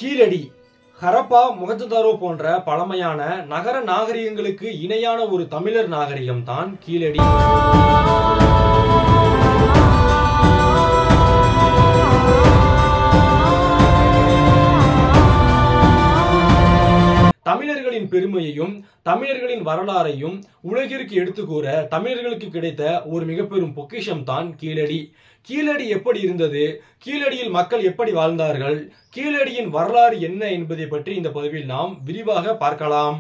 கீழடி, ஹரப்பா, மொஹஞ்சதாரோ போன்ற பழமையான நகர நாகரிகங்களுக்கு இணையான ஒரு தமிழர் நாகரிகம் தான் கீழடி. தமிழர்களின் பெருமையையும் தமிழர்களின் வரலாறையும் உலகிற்கு எடுத்து கூற தமிழர்களுக்கு கிடைத்த ஒரு மிக பெரும் பொக்கிஷம் தான் கீழடி. கீழடி எப்படி இருந்தது, கீழடியில் மக்கள் எப்படி வாழ்ந்தார்கள், கீழடியின் வரலாறு என்ன என்பதை பற்றி இந்த பதிவில் நாம் விரிவாக பார்க்கலாம்.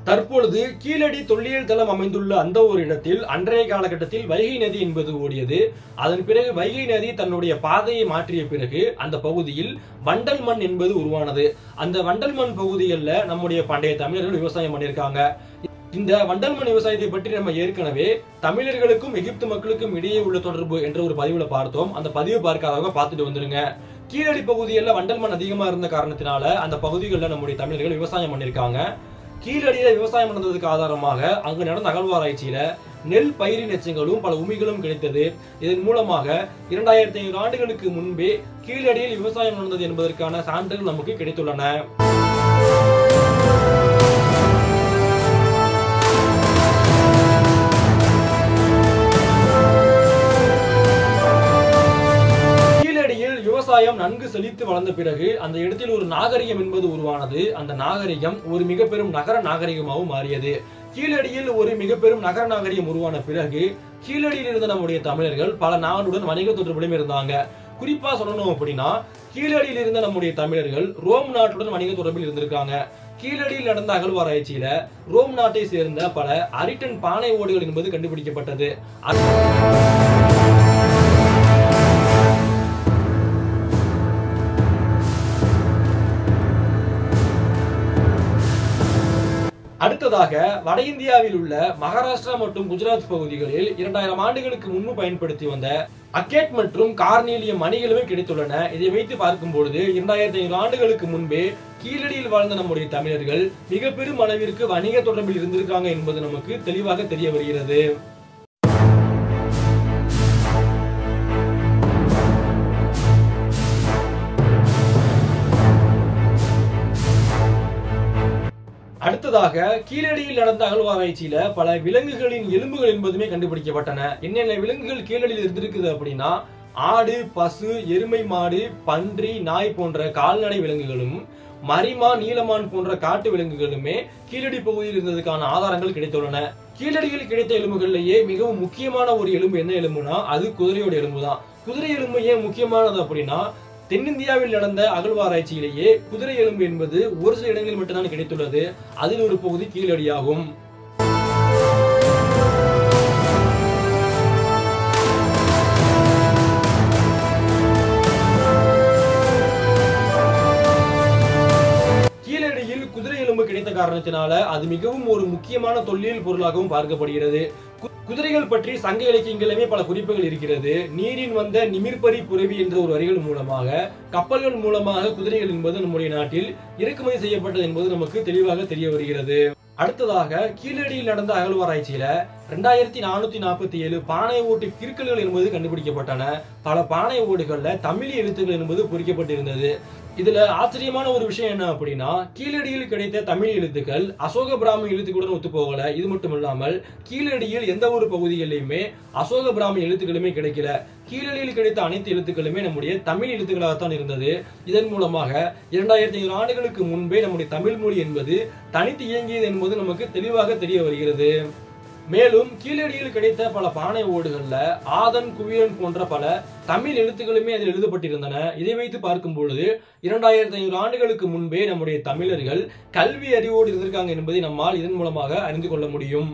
தற்பொழுது கீழடி தொல்லியல் தளம் அமைந்துள்ள அந்த ஒரு இடத்தில் அன்றைய காலகட்டத்தில் வைகை நதி என்பது ஓடியது. அதன் பிறகு வைகை நதி தன்னுடைய பாதையை மாற்றிய பிறகு அந்த பகுதியில் வண்டல் மண் என்பது உருவானது. அந்த வண்டல் மண் பகுதிகளில் நம்முடைய பண்டைய தமிழர்கள் விவசாயம் பண்ணியிருக்காங்க. இந்த வண்டல் மண் விவசாயத்தை பற்றி நம்ம ஏற்கனவே தமிழர்களுக்கும் எகிப்து மக்களுக்கும் இடையே உள்ள தொடர்பு என்ற ஒரு பதிவுல பார்த்தோம். அந்த பதிவு பார்க்காதவங்க பார்த்துட்டு வந்துருங்க. கீழடி பகுதிகளில் வண்டல் மண் அதிகமா இருந்த காரணத்தினால அந்த பகுதிகளில் நம்முடைய தமிழர்கள் விவசாயம் பண்ணியிருக்காங்க. கீழடியில விவசாயம் நடந்ததுக்கு ஆதாரமாக அங்கு நடந்த அகழ்வாராய்ச்சியில நெல் பயிரின் எச்சங்களும் பல உமிகளும் கிடைத்தது. இதன் மூலமாக 2500 ஆண்டுகளுக்கு முன்பே கீழடியில் விவசாயம் நடந்தது என்பதற்கான சான்றுகள் நமக்கு கிடைத்துள்ளன. விவசாயம் நன்கு செழித்து வளர்ந்த பிறகு அந்த இடத்தில் ஒரு நாகரிகம் என்பது உருவானது. அந்த நாகரிகம் ஒரு மிக பெரும் நகர நாகரிகமாகவும் மாறியது. கீழடியில் ஒரு மிக பெரும் நகர நாகரிகம் உருவான பிறகு கீழடியில் இருந்த நம்முடைய தமிழர்கள் பல நாடுடன் வணிக தொடர்புடன் இருந்தாங்க. குறிப்பா சொல்லணும் அப்படின்னா கீழடியில் இருந்த நம்முடைய தமிழர்கள் ரோம் நாட்டுடன் வணிக தொடர்பில் இருந்திருக்காங்க. கீழடியில் நடந்த அகழ்வாராய்ச்சியில ரோம் நாட்டை சேர்ந்த பல அரிட்டன் பானை ஓடுகள் என்பது கண்டுபிடிக்கப்பட்டது. அடுத்ததாக வட இந்தியாவில் உள்ள மகாராஷ்டிரா மற்றும் குஜராத் பகுதிகளில் 2000 ஆண்டுகளுக்கு முன்பு பயன்படுத்தி வந்த அக்கேட் மற்றும் கார்னீலியம் மணிகளுமே கிடைத்துள்ளன. இதை வைத்து பார்க்கும் பொழுது 2500 ஆண்டுகளுக்கு முன்பே கீழடியில் வாழ்ந்த நம்முடைய தமிழர்கள் மிக பெரும் அளவிற்கு வணிக தொடர்பில் இருந்திருக்காங்க என்பது நமக்கு தெளிவாக தெரிய வருகிறது. அடுத்ததாக கீழடியில் நடந்த அகழ்வாராய்ச்சியில பல விலங்குகளின் எலும்புகள் என்பதுமே கண்டுபிடிக்கப்பட்டன. என்னென்ன விலங்குகள் கீழடியில் இருந்திருக்குது அப்படின்னா ஆடு, பசு, எருமை மாடு, பன்றி, நாய் போன்ற கால்நடை விலங்குகளும் மரிமா, நீலமான் போன்ற காட்டு விலங்குகளுமே கீழடி பகுதியில் இருந்ததுக்கான ஆதாரங்கள் கிடைத்துள்ளன. கீழடியில் கிடைத்த எலும்புகளிலேயே மிகவும் முக்கியமான ஒரு எலும்பு என்ன எலும்புனா அது குதிரையோட எலும்பு தான். குதிரை எலும்பு ஏன் முக்கியமானது அப்படின்னா தென்னிந்தியாவில் நடந்த அகழ்வாராய்ச்சியிலேயே குதிரை எலும்பு என்பது ஒரு சில இடங்களில் மட்டும்தான் கிடைத்துள்ளது. அதில் ஒரு பகுதி கீழடியாகும். கீழடியில் குதிரை எலும்பு கிடைத்த காரணத்தினால அது மிகவும் ஒரு முக்கியமான தொல்லியல் பொருளாகவும் பார்க்கப்படுகிறது. குதிரைகள் பற்றி சங்க இலக்கியங்களிலுமே பல குறிப்புகள் இருக்கிறது. நீரின் வந்த நிமிர்பரி புரவி என்ற ஒரு வரிகள் மூலமாக கப்பல்கள் மூலமாக குதிரைகள் என்பது நம்முடைய நாட்டில் இறக்குமதி செய்யப்பட்டது என்பது நமக்கு தெளிவாக தெரிய வருகிறது. அடுத்ததாக கீழடியில் நடந்த அகழ்வாராய்ச்சியில 2447 பானை ஓட்டு கிறுக்கல்கள் என்பது கண்டுபிடிக்கப்பட்டன. பல பானை ஓடுகள்ல தமிழ் எழுத்துக்கள் என்பது பொறிக்கப்பட்டிருந்தது. இதுல ஆச்சரியமான ஒரு விஷயம் என்ன அப்படின்னா கீழடியில் கிடைத்த தமிழ் எழுத்துக்கள் அசோக பிராமி எழுத்துக்களுடன் ஒத்து போகல. இது மட்டும் இல்லாமல் கீழடியில் எந்த ஒரு பகுதிகளிலுமே அசோக பிராமி எழுத்துக்களுமே கிடைக்கல. கீழடியில் கிடைத்த அனைத்து எழுத்துக்களுமே நம்முடைய தமிழ் எழுத்துக்களாகத்தான் இருந்தது. இதன் மூலமாக 2500 ஆண்டுகளுக்கு முன்பே நம்முடைய தமிழ் மொழி என்பது தனித்து இயங்கியது என்பது நமக்கு தெளிவாக தெரிய வருகிறது. மேலும் கீழடியில் கிடைத்த பல பானை ஓடுகள்ல ஆதன், குவியன் போன்ற பல தமிழ் எழுத்துக்களுமே அதில் எழுதப்பட்டிருந்தன. இதை வைத்து பார்க்கும் பொழுது 2500 ஆண்டுகளுக்கு முன்பே நம்முடைய தமிழர்கள் கல்வி அறிவோடு இருந்திருக்காங்க என்பதை நம்மால் இதன் மூலமாக அறிந்து கொள்ள முடியும்.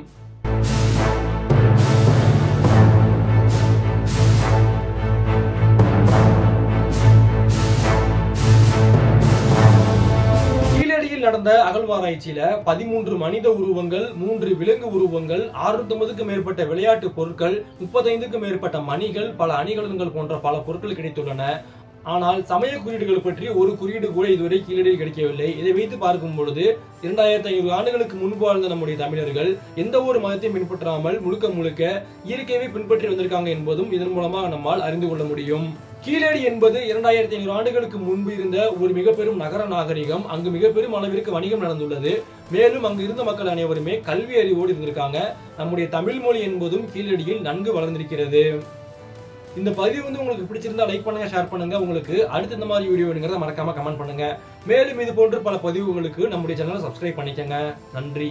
நடந்த அகழ்வாராய்ச்சியில 13 மனித உருவங்கள், 3 விலங்கு உருவங்கள், 650க்கும் மேற்பட்ட விளையாட்டு பொருட்கள், 35க்கும் மேற்பட்ட மணிகள், பல அணிகலன்கள் போன்ற பல பொருட்கள் கிடைத்துள்ளன. ஆனால் சமய குறியீடுகள் பற்றி ஒரு குறியீடு கூட இதுவரை கீழடியில் கிடைக்கவில்லை. இதை வைத்து பார்க்கும் பொழுது 2500 ஆண்டுகளுக்கு முன்பு வாழ்ந்த நம்முடைய தமிழர்கள் எந்த ஒரு மதத்தையும் பின்பற்றாமல் முழுக்க முழுக்க இயற்கையை பின்பற்றி வந்திருக்காங்க என்பதும் இதன் மூலமாக நம்மால் அறிந்து கொள்ள முடியும். கீழடி என்பது 2500 ஆண்டுகளுக்கு முன்பு இருந்த ஒரு மிக பெரும் நகர நாகரிகம். அங்கு மிக பெரும் அளவிற்கு வணிகம் நடந்துள்ளது. மேலும் அங்கு இருந்த மக்கள் அனைவருமே கல்வி அறிவோடு இருந்திருக்காங்க. நம்முடைய தமிழ் மொழி என்பதும் கீழடியில் நன்கு வளர்ந்திருக்கிறது. இந்த பதிவு உங்களுக்கு பிடிச்சிருந்தா லைக் பண்ணுங்க, ஷேர் பண்ணுங்க. உங்களுக்கு அடுத்த இந்த மாதிரி வீடியோ வேணுங்கிறத மறக்காம கமெண்ட் பண்ணுங்க. மேலும் இது போன்று பல பதிவுகளுக்கு நம்முடைய சேனலை சப்ஸ்கிரைப் பண்ணிக்கங்க. நன்றி.